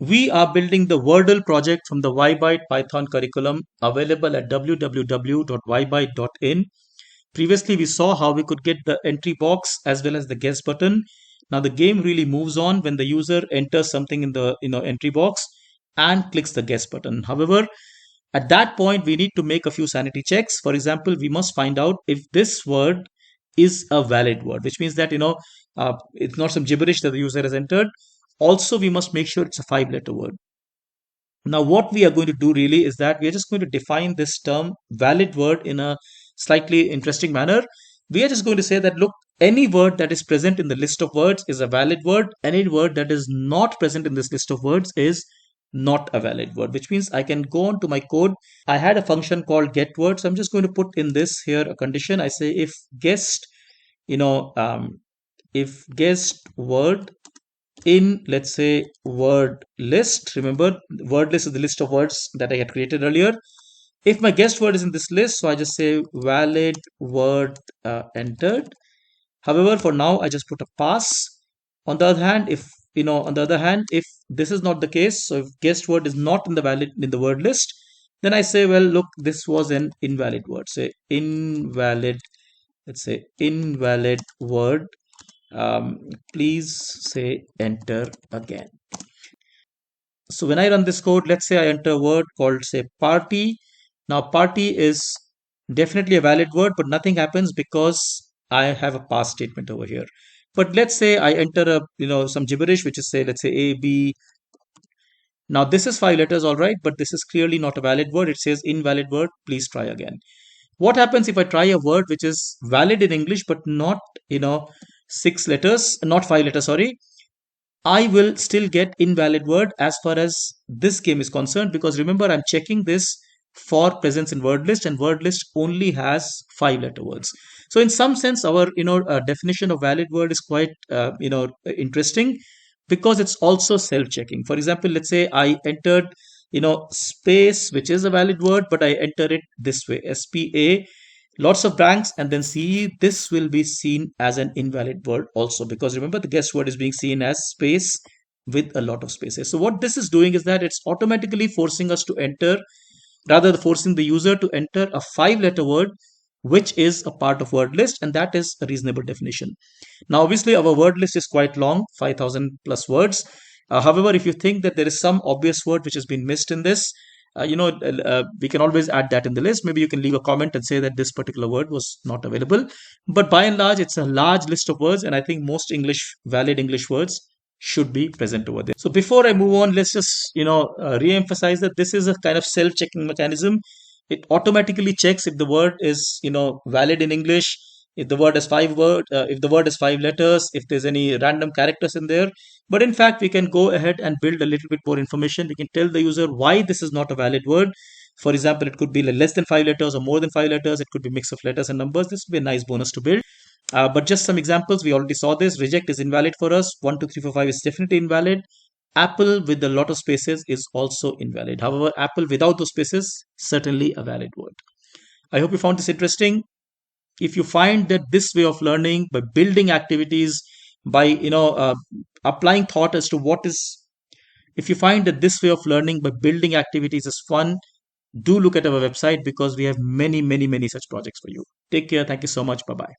We are building the Wordle project from the WiByte Python curriculum available at www.wibyte.in. Previously, we saw how we could get the entry box as well as the guess button. Now the game really moves on when the user enters something in the entry box and clicks the guess button. However, at that point, we need to make a few sanity checks. For example, we must find out if this word is a valid word, which means that it's not some gibberish that the user has entered. Also, we must make sure it's a 5-letter word. Now, what we are going to do really is that we are just going to define this term valid word in a slightly interesting manner. We are just going to say that, look, any word that is present in the list of words is a valid word. Any word that is not present in this list of words is not a valid word, which means I can go on to my code. I had a function called getWord. So I'm just going to put in this here a condition. I say if guessed, if guessed word in, let's say, word list. Remember, word list is the list of words that I had created earlier. If my guessed word is in this list, so I just say valid word entered. However, for now, I just put a pass. On the other hand, if this is not the case, so if guessed word is not in the word list, then I say, well, look, this was an invalid word. Say invalid. Let's say invalid word. Please say enter again. So when I run this code, let's say I enter a word called, say, party. Now party is definitely a valid word, but nothing happens because I have a pass statement over here. But let's say I enter some gibberish, which is, say, let's say A, B. Now this is 5 letters, all right, but this is clearly not a valid word. It says invalid word, please try again. What happens if I try a word which is valid in English but not 6 letters, not 5 letters, sorry? I will still get invalid word as far as this game is concerned, because remember, I'm checking this for presence in word list, and word list only has 5-letter words. So in some sense, our definition of valid word is quite interesting, because it's also self-checking. For example, let's say I entered space, which is a valid word, but I enter it this way, SPA, lots of blanks, and then C. This will be seen as an invalid word also, because remember, the guessed word is being seen as space with a lot of spaces. So what this is doing is that it's automatically forcing us to enter, rather forcing the user to enter a 5-letter word which is a part of word list, and that is a reasonable definition. Now obviously our word list is quite long, 5,000 plus words. However, if you think that there is some obvious word which has been missed in this, we can always add that in the list. Maybe you can leave a comment and say that this particular word was not available. But by and large, it's a large list of words, and I think most valid English words should be present over there. So before I move on, let's just re-emphasize that this is a kind of self-checking mechanism. It automatically checks if the word is valid in English, if the word has 5 letters, if there's any random characters in there. But in fact, we can go ahead and build a little bit more information. We can tell the user why this is not a valid word. For example, it could be less than 5 letters or more than 5 letters. It could be a mix of letters and numbers. This would be a nice bonus to build. But just some examples. We already saw this. Reject is invalid for us. 1, 2, 3, 4, 5 is definitely invalid. Apple with a lot of spaces is also invalid. However, apple without those spaces, certainly a valid word. I hope you found this interesting. If you find that this way of learning, by building activities, by applying thought as to if you find that this way of learning by building activities is fun, do look at our website, because we have many such projects for you. Take care. Thank you so much. Bye bye.